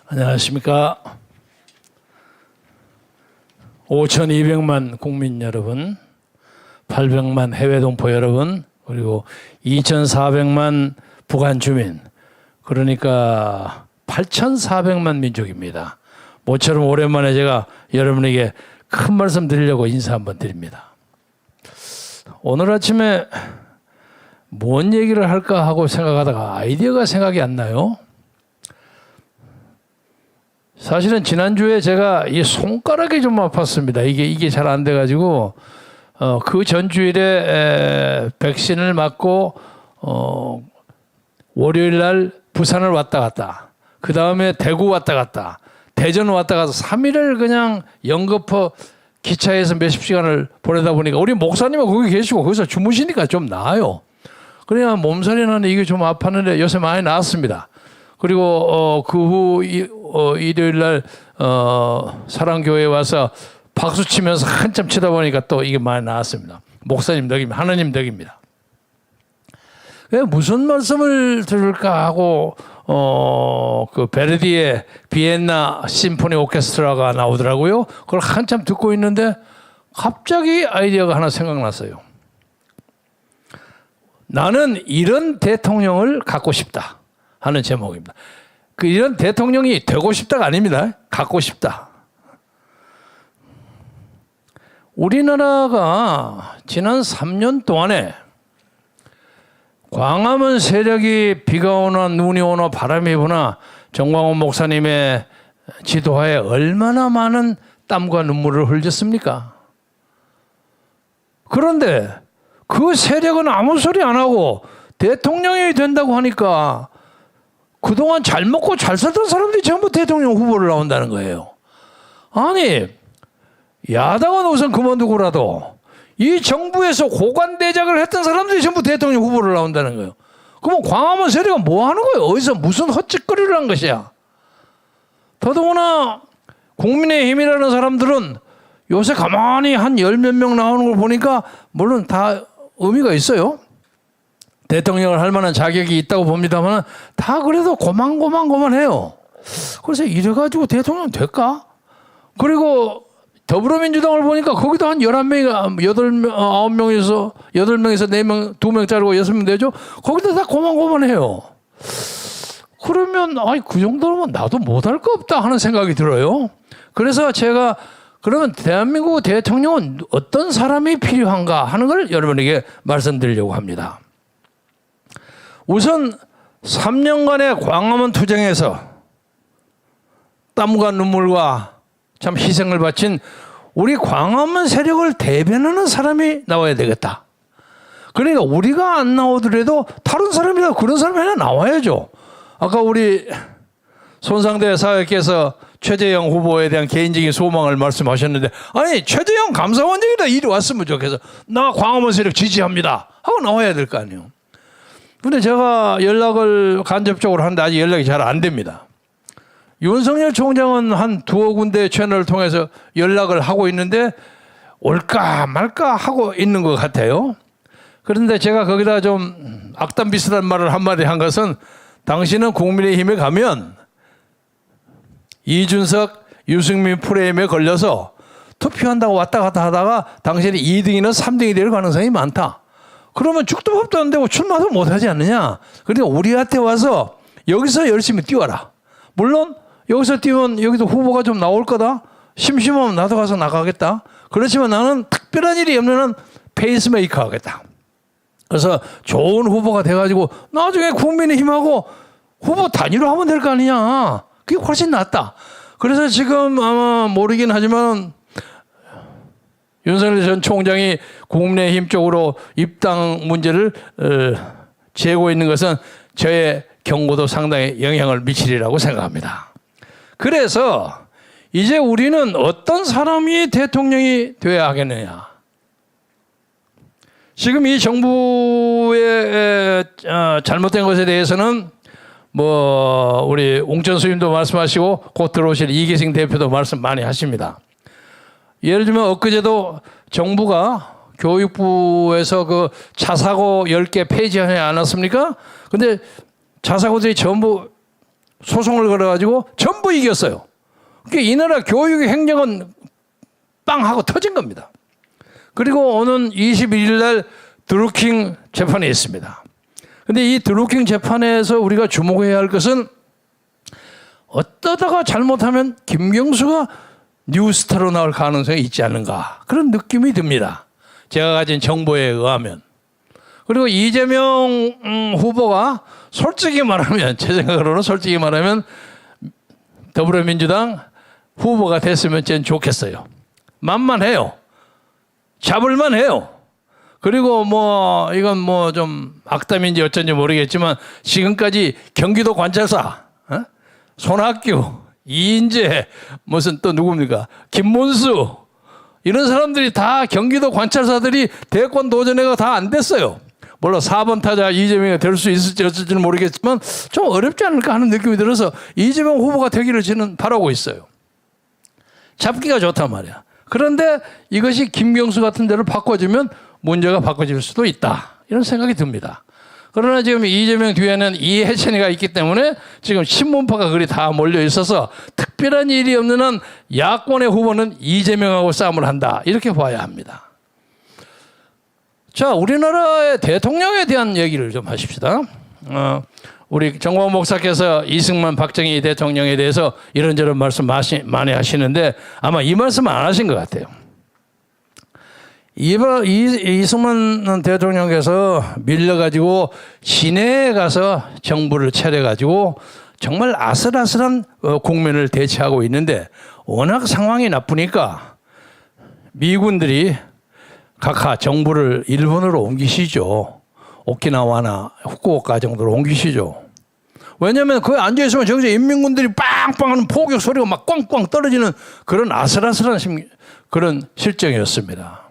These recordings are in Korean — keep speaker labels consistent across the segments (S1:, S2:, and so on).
S1: 안녕하십니까. 5,200만 국민 여러분, 800만 해외 동포 여러분, 그리고 2,400만 북한 주민, 그러니까 8,400만 민족입니다. 모처럼 오랜만에 제가 여러분에게 큰 말씀 드리려고 인사 한번 드립니다. 오늘 아침에 뭔 얘기를 할까 하고 생각하다가 아이디어가 생각이 안 나요. 사실은 지난주에 제가 이 손가락이 좀 아팠습니다. 이게 잘 안 돼가지고 그 전주일에 백신을 맞고 월요일 날 부산을 왔다 갔다, 그 다음에 대구 왔다 갔다, 대전 왔다 가서 3일을 그냥 연거푸 기차에서 몇십 시간을 보내다 보니까 우리 목사님은 거기 계시고 거기서 주무시니까 좀 나아요. 그래야 몸살이 나는 이게 좀 아팠는데 요새 많이 나았습니다. 그리고 그 후 일요일 날 사랑교회에 와서 박수 치면서 한참 치다 보니까 또 이게 많이 나았습니다. 목사님 덕입니다. 하나님 덕입니다. 무슨 말씀을 들을까 하고 그 베르디의 비엔나 심포니 오케스트라가 나오더라고요. 그걸 한참 듣고 있는데 갑자기 아이디어가 하나 생각났어요. 나는 이런 대통령을 갖고 싶다 하는 제목입니다. 이런 대통령이 되고 싶다가 아닙니다. 갖고 싶다. 우리나라가 지난 3년 동안에 광화문 세력이 비가 오나 눈이 오나 바람이 부나 정광훈 목사님의 지도하에 얼마나 많은 땀과 눈물을 흘렸습니까? 그런데 그 세력은 아무 소리 안 하고 대통령이 된다고 하니까 그동안 잘 먹고 잘 살던 사람들이 전부 대통령 후보를 나온다는 거예요. 아니, 야당은 우선 그만두고라도 이 정부에서 고관대작을 했던 사람들이 전부 대통령 후보를 나온다는 거예요. 그러면 광화문 세력은 뭐 하는 거예요? 어디서 무슨 헛짓거리를 한 것이야? 더더구나 국민의힘이라는 사람들은 요새 가만히 한 열 몇 명 나오는 걸 보니까 물론 다 의미가 있어요. 대통령을 할 만한 자격이 있다고 봅니다만 다 그래도 고만해요. 그래서 이래가지고 대통령 될까? 그리고 더불어민주당을 보니까 거기도 한 11명이 9명에서 4명, 2명 자르고 6명 되죠. 거기도 다 고만해요. 그러면 그 정도면 나도 못할 거 없다 하는 생각이 들어요. 그래서 제가 그러면 대한민국 대통령은 어떤 사람이 필요한가 하는 걸 여러분에게 말씀드리려고 합니다. 우선 3년간의 광화문 투쟁에서 땀과 눈물과 참 희생을 바친 우리 광화문 세력을 대변하는 사람이 나와야 되겠다. 그러니까 우리가 안 나오더라도 다른 사람이라도 그런 사람이 하나 나와야죠. 아까 우리 손상대 사회께서 최재형 후보에 대한 개인적인 소망을 말씀하셨는데, 아니 최재형 감사원장이라 이리 왔으면 좋겠어. 나 광화문 세력 지지합니다 하고 나와야 될 거 아니에요. 근데 제가 연락을 간접적으로 하는데 아직 연락이 잘 안 됩니다. 윤석열 총장은 한 두어 군데 채널을 통해서 연락을 하고 있는데 올까 말까 하고 있는 것 같아요. 그런데 제가 거기다 좀 악담 비슷한 말을 한마디 한 것은, 당신은 국민의힘에 가면 이준석, 유승민 프레임에 걸려서 투표한다고 왔다 갔다 하다가 당신이 2등이나 3등이 될 가능성이 많다. 그러면 죽도 밥도 안 되고 출마도 못하지 않느냐. 그러니까 우리한테 와서 여기서 열심히 뛰어라. 물론 여기서 뛰면 여기도 후보가 좀 나올 거다. 심심하면 나도 가서 나가겠다. 그렇지만 나는 특별한 일이 없는 한 페이스메이커 하겠다. 그래서 좋은 후보가 돼가지고 나중에 국민의힘하고 후보 단위로 하면 될 거 아니냐. 그게 훨씬 낫다. 그래서 지금 아마 모르긴 하지만 윤석열 전 총장이 국민의힘 쪽으로 입당 문제를 제고 있는 것은 저의 경고도 상당히 영향을 미치리라고 생각합니다. 그래서 이제 우리는 어떤 사람이 대통령이 되어야 하겠느냐. 지금 이 정부의 잘못된 것에 대해서는 우리 웅천 스님도 말씀하시고 곧 들어오실 이계승 대표도 말씀 많이 하십니다. 예를 들면 엊그제도 정부가 교육부에서 그 자사고 10개 폐지하지 않았습니까? 근데 자사고들이 전부 소송을 걸어가지고 전부 이겼어요. 그러니까 이 나라 교육 행정은 빵 하고 터진 겁니다. 그리고 오는 21일 날 드루킹 재판이 있습니다. 근데 이 드루킹 재판에서 우리가 주목해야 할 것은 어떠다가 잘못하면 김경수가 뉴스타로 나올 가능성이 있지 않는가 그런 느낌이 듭니다. 제가 가진 정보에 의하면. 그리고 이재명 후보가 솔직히 말하면 제 생각으로는 솔직히 말하면 더불어민주당 후보가 됐으면 전 좋겠어요. 만만해요. 잡을만 해요. 그리고 뭐 이건 뭐 좀 악담인지 어쩐지 모르겠지만 지금까지 경기도 관찰사 손학규, 이인재, 무슨 또 누굽니까? 김문수 이런 사람들이 다 경기도 관찰사들이 대권 도전회가 다 안 됐어요. 물론 4번 타자 이재명이 될 수 있을지 어쩔지는 모르겠지만 좀 어렵지 않을까 하는 느낌이 들어서 이재명 후보가 되기를 저는 바라고 있어요. 잡기가 좋단 말이야. 그런데 이것이 김경수 같은 데를 바꿔주면 문제가 바꿔질 수도 있다. 이런 생각이 듭니다. 그러나 지금 이재명 뒤에는 이해찬이가 있기 때문에 지금 친문파가 그리 다 몰려 있어서 특별한 일이 없는 한 야권의 후보는 이재명하고 싸움을 한다. 이렇게 봐야 합니다. 자, 우리나라의 대통령에 대한 얘기를 좀 하십시다. 우리 정광훈 목사께서 이승만 박정희 대통령에 대해서 이런저런 말씀 많이 하시는데 아마 이 말씀 안 하신 것 같아요. 이승만 대통령께서 밀려가지고 시내에 가서 정부를 차려가지고 정말 아슬아슬한 국면을 대처하고 있는데 워낙 상황이 나쁘니까 미군들이 각하 정부를 일본으로 옮기시죠. 오키나와나 후쿠오카 정도로 옮기시죠. 왜냐하면 거기 앉아있으면 저기서 인민군들이 빵빵하는 포격 소리가 막 꽝꽝 떨어지는 그런 아슬아슬한 그런 실정이었습니다.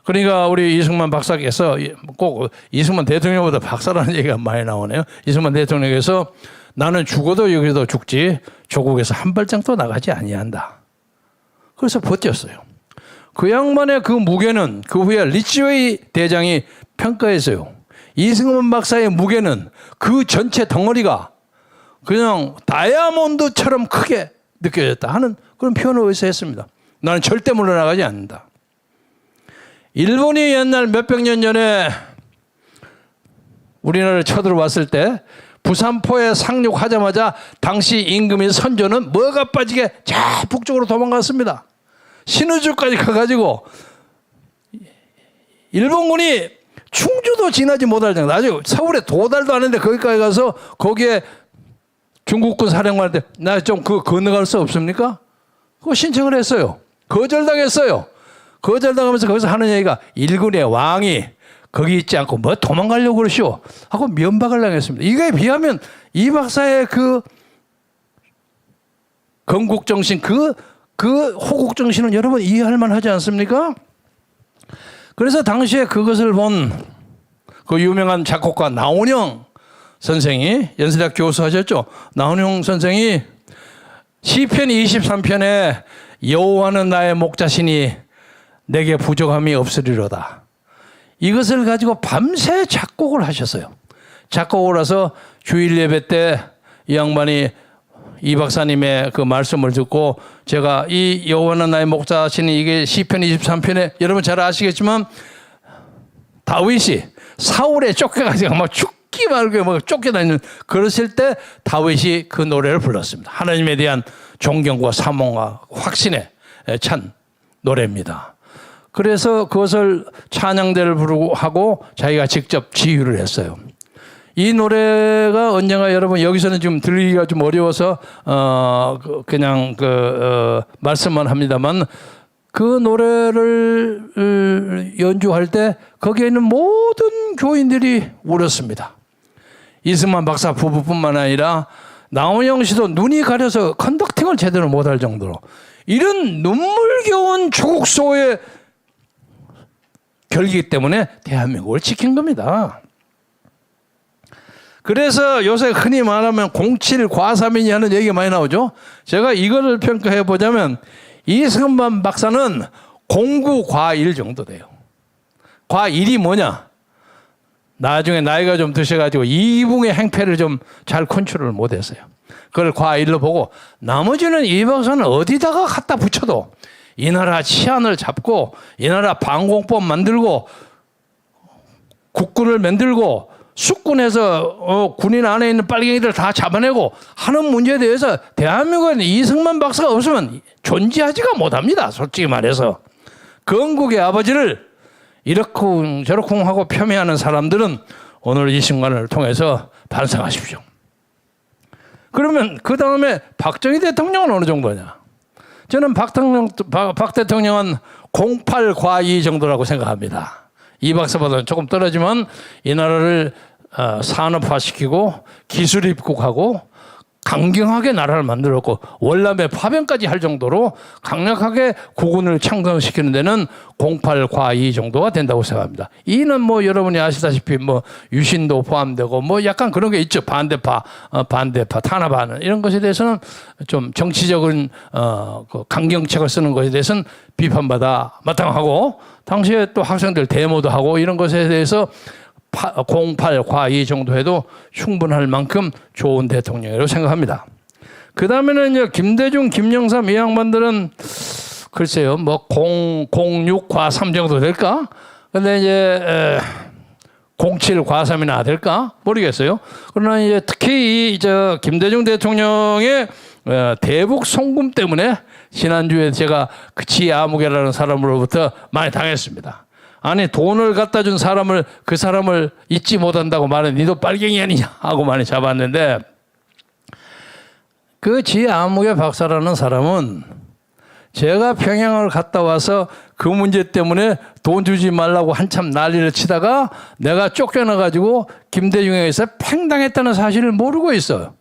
S1: 그러니까 우리 이승만 박사께서 꼭 이승만 대통령보다 박사라는 얘기가 많이 나오네요. 이승만 대통령께서 나는 죽어도 여기서 죽지 조국에서 한 발짝도 나가지 아니한다. 그래서 버텼어요. 그 양반의 그 무게는 그 후에 리치웨이 대장이 평가했어요. 이승만 박사의 무게는 그 전체 덩어리가 그냥 다이아몬드처럼 크게 느껴졌다 하는 그런 표현을 어디서 했습니다. 나는 절대 물러나가지 않는다. 일본이 옛날 몇백 년 전에 우리나라를 쳐들어왔을 때 부산포에 상륙하자마자 당시 임금인 선조는 뭐가 빠지게 저 북쪽으로 도망갔습니다. 신의주까지 가가지고 일본군이 충주도 지나지 못할 정도 아주 서울에 도달도 안 했는데 거기까지 가서 거기에 중국군 사령관한테 나 좀 그 건너갈 수 없습니까? 그거 신청을 했어요. 거절당했어요. 거절당하면서 거기서 하는 얘기가 일군의 왕이 거기 있지 않고 뭐 도망가려고 그러시오 하고 면박을 당했습니다. 이거에 비하면 이 박사의 그 건국정신 그 호국정신은 여러분 이해할 만하지 않습니까? 그래서 당시에 그것을 본 그 유명한 작곡가 나훈영 선생이 연세대학 교수 하셨죠. 나훈영 선생이 시편 23편에 여호와는 나의 목자시니 내게 부족함이 없으리로다. 이것을 가지고 밤새 작곡을 하셨어요. 작곡을 해서 주일 예배 때 이 양반이 이 박사님의 그 말씀을 듣고 제가 이 여호와는 나의 목자시니 이게 시편 23편에 여러분 잘 아시겠지만 다윗이 사울에 쫓겨가지고 막 죽기 말고 막 쫓겨다니는 그랬을 때 다윗이 그 노래를 불렀습니다. 하나님에 대한 존경과 사모와 확신에 찬 노래입니다. 그래서 그것을 찬양대를 부르고 하고 자기가 직접 지휘를 했어요. 이 노래가 언젠가 여러분 여기서는 좀 들리기가 좀 어려워서 그냥 말씀만 합니다만 그 노래를 연주할 때 거기에 있는 모든 교인들이 울었습니다. 이승만 박사 부부뿐만 아니라 나훈영 씨도 눈이 가려서 컨덕팅을 제대로 못할 정도로 이런 눈물겨운 조국소의 결기이기 때문에 대한민국을 지킨 겁니다. 그래서 요새 흔히 말하면 07 과삼인이 하는 얘기가 많이 나오죠. 제가 이거를 평가해 보자면 이승만 박사는 09 과1 정도 돼요. 과1이 뭐냐? 나중에 나이가 좀 드셔가지고 이붕의 행패를 좀 잘 컨트롤을 못했어요. 그걸 과1로 보고 나머지는 이 박사는 어디다가 갖다 붙여도 이 나라 치안을 잡고 이 나라 방공법 만들고 국군을 만들고 숙군에서 군인 안에 있는 빨갱이들 다 잡아내고 하는 문제에 대해서 대한민국에는 이승만 박사가 없으면 존재하지가 못합니다. 솔직히 말해서. 건국의 아버지를 이렇쿵 저렇쿵 하고 폄훼하는 사람들은 오늘 이 순간을 통해서 반성하십시오. 그러면 그 다음에 박정희 대통령은 어느 정도냐? 저는 박 대통령은 08과2 정도라고 생각합니다. 이 박사보다는 조금 떨어지면 이 나라를 산업화시키고 기술 입국하고 강경하게 나라를 만들었고 월남의 파병까지 할 정도로 강력하게 국군을 창건시키는 데는 08과2 정도가 된다고 생각합니다. 이는 뭐 여러분이 아시다시피 뭐 유신도 포함되고 뭐 약간 그런 게 있죠. 반대파 탄압하는 이런 것에 대해서는 좀 정치적인 그 강경책을 쓰는 것에 대해서는 비판받아 마땅하고 당시에 또 학생들 데모도 하고 이런 것에 대해서 08과2 정도 해도 충분할 만큼 좋은 대통령이라고 생각합니다. 그 다음에는 이제 김대중, 김영삼 이 양반들은 글쎄요, 뭐 06과3 정도 될까? 근데 이제 07과3이나 될까? 모르겠어요. 그러나 이제 특히 이 김대중 대통령의 대북 송금 때문에 지난주에 제가 그 지아무개라는 사람으로부터 많이 당했습니다. 아니 돈을 갖다 준 사람을 그 사람을 잊지 못한다고 말해 니도 빨갱이 아니냐 하고 많이 잡았는데 그 지아무개 박사라는 사람은 제가 평양을 갔다 와서 그 문제 때문에 돈 주지 말라고 한참 난리를 치다가 내가 쫓겨나가지고 김대중에게서 팽당했다는 사실을 모르고 있어요.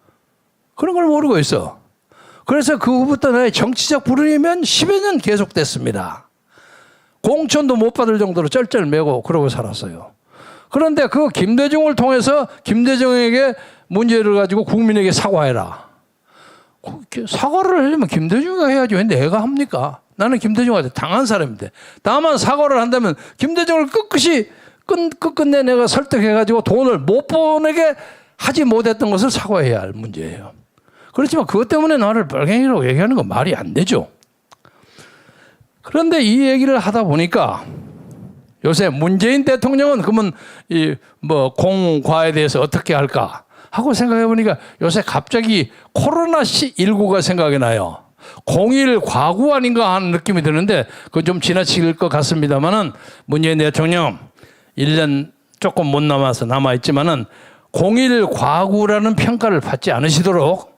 S1: 그런 걸 모르고 있어. 그래서 그 후부터 나의 정치적 불이면 10여 년 계속됐습니다. 공천도 못 받을 정도로 쩔쩔매고 그러고 살았어요. 그런데 그 김대중을 통해서 김대중에게 문제를 가지고 국민에게 사과해라. 사과를 하려면 김대중이 해야지 왜 내가 합니까? 나는 김대중한테 당한 사람인데 다만 사과를 한다면 김대중을 끝끝내 내가 설득해가지고 돈을 못 보내게 하지 못했던 것을 사과해야 할 문제예요. 그렇지만 그것 때문에 나를 빨갱이라고 얘기하는 건 말이 안 되죠. 그런데 이 얘기를 하다 보니까 요새 문재인 대통령은 그러면 이 뭐 공과에 대해서 어떻게 할까 하고 생각해 보니까 요새 갑자기 코로나19가 생각이 나요. 01 과구 아닌가 하는 느낌이 드는데 그건 좀 지나칠 것 같습니다만은 문재인 대통령 1년 조금 못 남아있지만은 01 과구라는 평가를 받지 않으시도록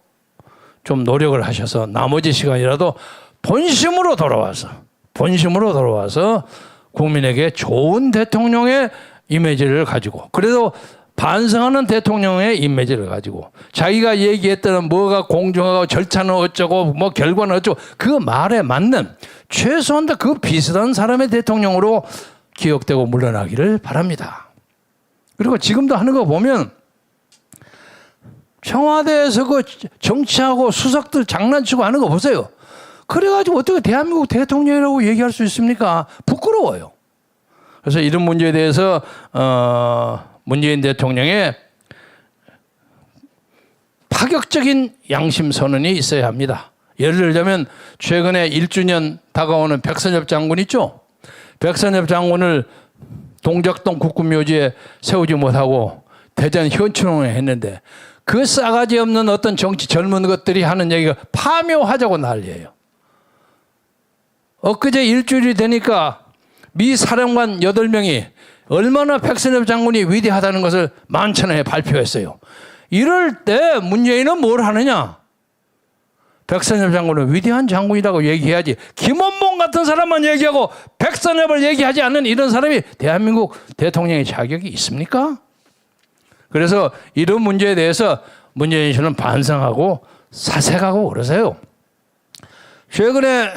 S1: 좀 노력을 하셔서 나머지 시간이라도 본심으로 돌아와서 국민에게 좋은 대통령의 이미지를 가지고 그래도 반성하는 대통령의 이미지를 가지고 자기가 얘기했던 뭐가 공정하고 절차는 어쩌고 뭐 결과는 어쩌고 그 말에 맞는 최소한 그 비슷한 사람의 대통령으로 기억되고 물러나기를 바랍니다. 그리고 지금도 하는 거 보면 청와대에서 그 정치하고 수석들 장난치고 하는 거 보세요. 그래가지고 어떻게 대한민국 대통령이라고 얘기할 수 있습니까? 부끄러워요. 그래서 이런 문제에 대해서 문재인 대통령의 파격적인 양심 선언이 있어야 합니다. 예를 들자면 최근에 1주년 다가오는 백선엽 장군 있죠? 백선엽 장군을 동작동 국군묘지에 세우지 못하고 대전 현충원에 했는데 그 싸가지 없는 어떤 정치 젊은 것들이 하는 얘기가 파묘하자고 난리예요. 엊그제 일주일이 되니까 미 사령관 8명이 얼마나 백선엽 장군이 위대하다는 것을 만찬에 발표했어요. 이럴 때 문재인은 뭘 하느냐? 백선엽 장군은 위대한 장군이라고 얘기해야지. 김원봉 같은 사람만 얘기하고 백선엽을 얘기하지 않는 이런 사람이 대한민국 대통령의 자격이 있습니까? 그래서 이런 문제에 대해서 문재인 씨는 반성하고 사색하고 그러세요. 최근에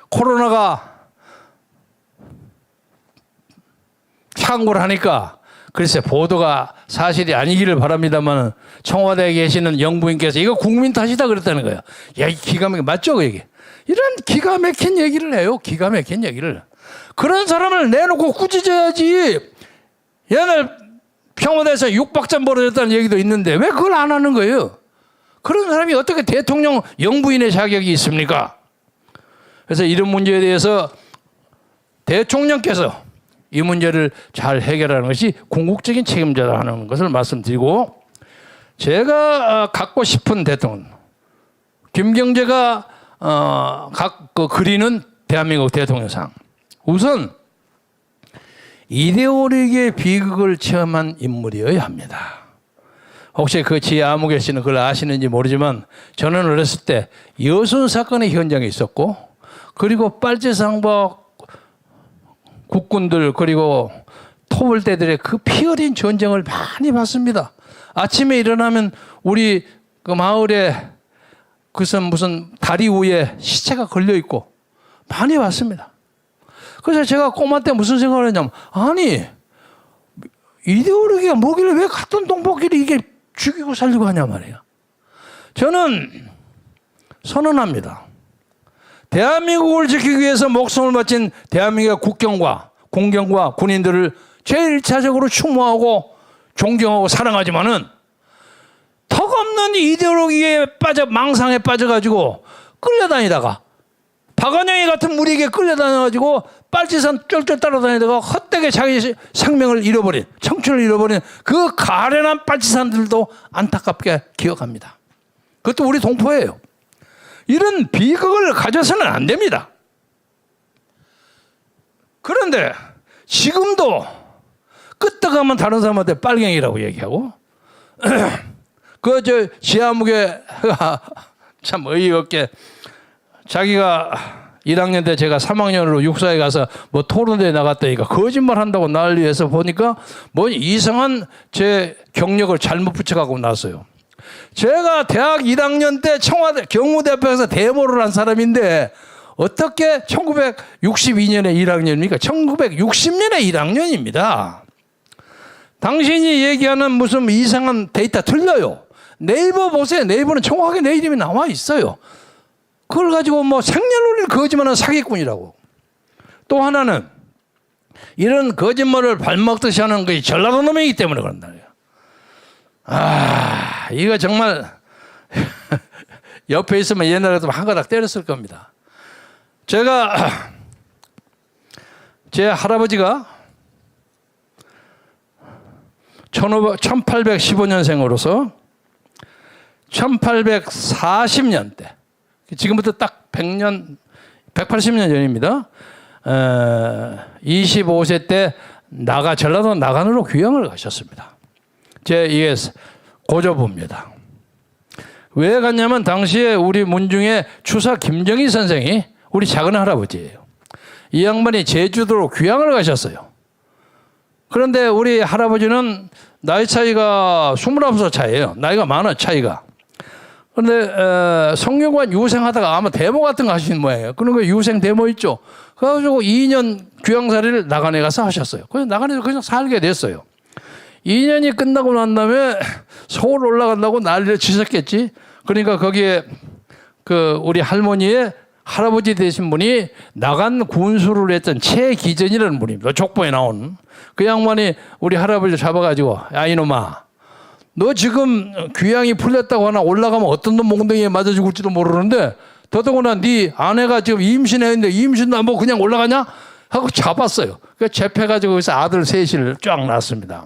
S1: 코로나가 창궐 하니까 글쎄 보도가 사실이 아니기를 바랍니다만 청와대에 계시는 영부인께서 이거 국민 탓이다 그랬다는 거예요. 야, 이 기가 막히게 맞죠, 그 얘기? 이런 기가 막힌 얘기를 해요. 기가 막힌 얘기를. 그런 사람을 내놓고 꾸짖어야지. 옛날 청와대에서 6박자 벌어졌다는 얘기도 있는데 왜 그걸 안 하는 거예요? 그런 사람이 어떻게 대통령 영부인의 자격이 있습니까? 그래서 이런 문제에 대해서 대통령께서 이 문제를 잘 해결하는 것이 궁극적인 책임자라는 것을 말씀드리고, 제가 갖고 싶은 대통령, 김경재가 그리는 대한민국 대통령상, 우선 이데올로기의 비극을 체험한 인물이어야 합니다. 혹시 그 지아무개 씨는 그걸 아시는지 모르지만, 저는 어렸을 때 여순 사건의 현장에 있었고, 그리고 빨치산과 국군들 그리고 토벌대들의 그 피 어린 전쟁을 많이 봤습니다. 아침에 일어나면 우리 그 마을에 무슨 다리 위에 시체가 걸려 있고 많이 봤습니다. 그래서 제가 꼬마 때 무슨 생각을 했냐면, 아니 이데올로기가 뭐길래 왜 같은 동포끼리 이게 죽이고 살리고 하냐 말이에요. 저는 선언합니다. 대한민국을 지키기 위해서 목숨을 바친 대한민국의 국경과 공경과 군인들을 제일 1차적으로 추모하고 존경하고 사랑하지만은, 턱없는 이데올로기에 망상에 빠져가지고 끌려다니다가 박원영이 같은 무리에게 끌려다녀가지고 빨치산 쫄쫄 따라다니다가 헛되게 자기 생명을 잃어버린, 청춘을 잃어버린 그 가련한 빨치산들도 안타깝게 기억합니다. 그것도 우리 동포예요. 이런 비극을 가져서는 안 됩니다. 그런데 지금도 끄떡하면 다른 사람한테 빨갱이라고 얘기하고, 지하무게가 참 어이가 없게, 자기가 1학년 때 제가 3학년으로 육사에 가서 뭐 토론대에 나갔다니까 거짓말 한다고 난리해서 보니까 뭐 이상한 제 경력을 잘못 붙여가고 났어요. 제가 대학 1학년 때 청와대 경무대 앞에서 데모를 한 사람인데 어떻게 1962년에 1학년입니까? 1960년에 1학년입니다. 당신이 얘기하는 무슨 이상한 데이터 틀려요. 네이버 보세요. 네이버는 정확하게 내 이름이 나와 있어요. 그걸 가지고 뭐 생년월일 거짓말하는 사기꾼이라고. 또 하나는 이런 거짓말을 발먹듯이 하는 것이 전라도 놈이기 때문에 그런다. 이거 정말 옆에 있으면 옛날에도 한 가닥 때렸을 겁니다. 제 할아버지가 1815년생으로서 1840년대, 지금부터 딱 180년 전입니다. 25세 때 전라도 나간으로 귀향을 가셨습니다. 이게 고조부입니다. 왜 갔냐면 당시에 우리 문중의 추사 김정희 선생이 우리 작은 할아버지예요. 이 양반이 제주도로 귀향을 가셨어요. 그런데 우리 할아버지는 나이 차이가 29살 차이예요. 나이가 많아 차이가. 그런데 성균관 유생하다가 아마 데모 같은 거 하시는 모양이에요. 그런 거 유생 데모 있죠. 그래가지고 2년 귀향살이를 나간에 가서 하셨어요. 그래서 나간에서 그냥 살게 됐어요. 2년이 끝나고 난 다음에 서울 올라간다고 난리를 치셨겠지. 그러니까 거기에 우리 할머니의 할아버지 되신 분이 나간 군수를 했던 최기전이라는 분입니다. 족보에 나온. 그 양반이 우리 할아버지를 잡아가지고, 야 이놈아, 너 지금 귀향이 풀렸다고 하나 올라가면 어떤 놈 몽둥이에 맞아 죽을지도 모르는데, 더더구나 네 아내가 지금 임신했는데 임신도 안 보고 그냥 올라가냐? 하고 잡았어요. 그래서 잡혀가지고 거기서 아들 셋을 쫙 낳았습니다.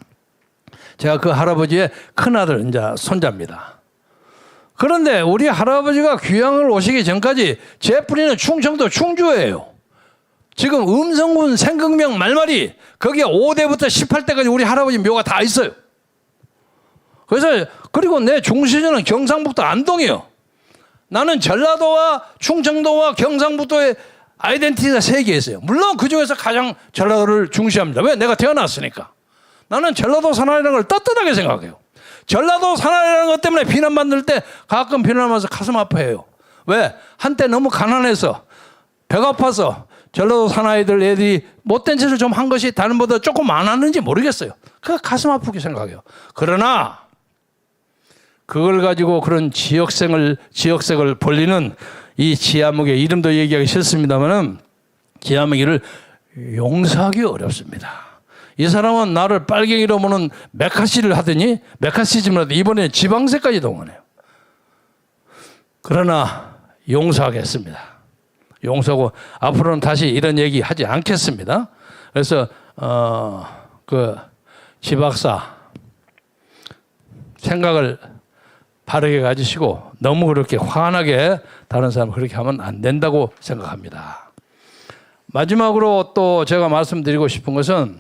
S1: 제가 그 할아버지의 큰아들, 이제 손자입니다. 그런데 우리 할아버지가 귀향을 오시기 전까지 제 뿌리는 충청도 충주예요. 지금 음성군 생극명 말말이 거기에 5대부터 18대까지 우리 할아버지 묘가 다 있어요. 그리고 내 중시전은 경상북도 안동이에요. 나는 전라도와 충청도와 경상북도의 아이덴티티가 3개 있어요. 물론 그중에서 가장 전라도를 중시합니다. 왜? 내가 태어났으니까. 나는 전라도 사나이라는 걸 떳떳하게 생각해요. 전라도 사나이라는 것 때문에 비난받을 때 가끔 비난하면서 가슴 아파해요. 왜? 한때 너무 가난해서 배가 아파서 전라도 사나이들 애들이 못된 짓을 좀 한 것이 다른 보다 조금 많았는지 모르겠어요. 그 가슴 아프게 생각해요. 그러나 그걸 가지고 그런 지역색을 벌리는 이 지하무개, 이름도 얘기하기 싫습니다만은 지하무개를 용서하기 어렵습니다. 이 사람은 나를 빨갱이로 보는 메카시를 하더니 메카시즘을 하더니 이번에 지방세까지 동원해요. 그러나 용서하겠습니다. 용서하고 앞으로는 다시 이런 얘기 하지 않겠습니다. 그래서 지박사 생각을 바르게 가지시고 너무 그렇게 화나게 다른 사람 그렇게 하면 안 된다고 생각합니다. 마지막으로 또 제가 말씀드리고 싶은 것은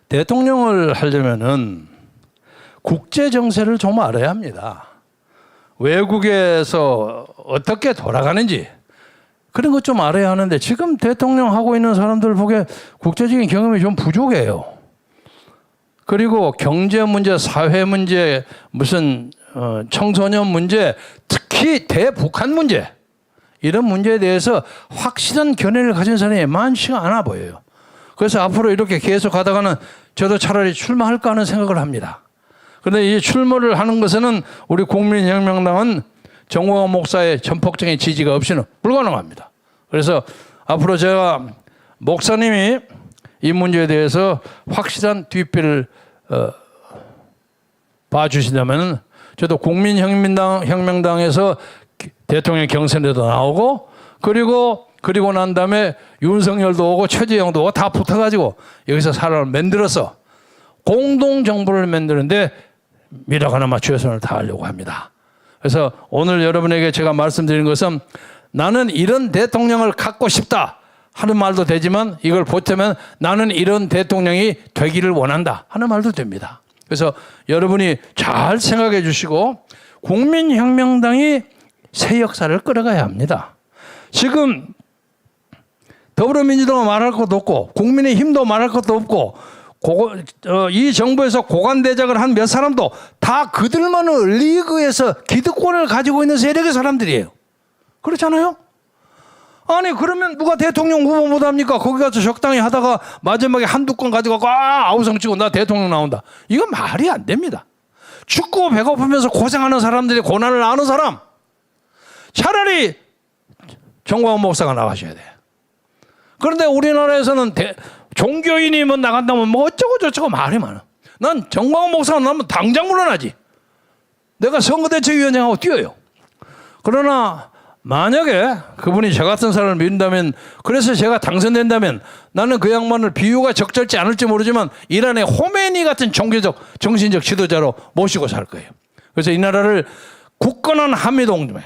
S1: 대통령을 하려면은 국제 정세를 좀 알아야 합니다. 외국에서 어떻게 돌아가는지 그런 것 좀 알아야 하는데 지금 대통령 하고 있는 사람들 보기에 국제적인 경험이 좀 부족해요. 그리고 경제 문제, 사회 문제, 무슨 청소년 문제, 특히 대북한 문제 이런 문제에 대해서 확실한 견해를 가진 사람이 많지가 않아 보여요. 그래서 앞으로 이렇게 계속 가다가는 저도 차라리 출마할까 하는 생각을 합니다. 그런데 이 출마를 하는 것에는 우리 국민혁명당은 정광훈 목사의 전폭적인 지지가 없이는 불가능합니다. 그래서 앞으로 제가 목사님이 이 문제에 대해서 확실한 뒷배를 봐주신다면 저도 국민혁명당에서 대통령 경선에도 나오고 그리고 난 다음에 윤석열도 오고 최재형도 오고 다 붙어가지고 여기서 사람을 만들어서 공동정부를 만드는데 미라가나마 최선을 다하려고 합니다. 그래서 오늘 여러분에게 제가 말씀드린 것은 나는 이런 대통령을 갖고 싶다 하는 말도 되지만 이걸 보태면 나는 이런 대통령이 되기를 원한다 하는 말도 됩니다. 그래서 여러분이 잘 생각해 주시고 국민혁명당이 새 역사를 끌어가야 합니다. 지금 더불어민주당은 말할 것도 없고 국민의힘도 말할 것도 없고 이 정부에서 고관대작을 한 몇 사람도 다 그들만의 리그에서 기득권을 가지고 있는 세력의 사람들이에요. 그렇잖아요? 아니 그러면 누가 대통령 후보 못합니까? 거기 가서 적당히 하다가 마지막에 한두 건 가져가고 아우성 치고 나 대통령 나온다. 이건 말이 안 됩니다. 죽고 배고프면서 고생하는 사람들이 고난을 아는 사람 차라리 정광훈 목사가 나가셔야 돼요. 그런데 우리나라에서는 종교인이 뭐 나간다면 뭐 어쩌고 저쩌고 말이 많아. 난 정광훈 목사가 나면 당장 물러나지. 내가 선거대책위원장하고 뛰어요. 그러나 만약에 그분이 저 같은 사람을 믿는다면 그래서 제가 당선된다면 나는 그 양반을 비유가 적절치 않을지 모르지만 이란의 호메니 같은 종교적 정신적 지도자로 모시고 살 거예요. 그래서 이 나라를 굳건한 한미동맹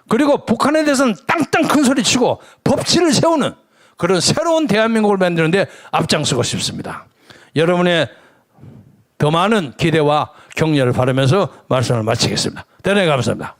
S1: 그리고 북한에 대해서는 땅땅 큰 소리 치고 법치를 세우는 그런 새로운 대한민국을 만드는데 앞장서고 싶습니다. 여러분의 더 많은 기대와 격려를 바라면서 말씀을 마치겠습니다. 대단히 감사합니다.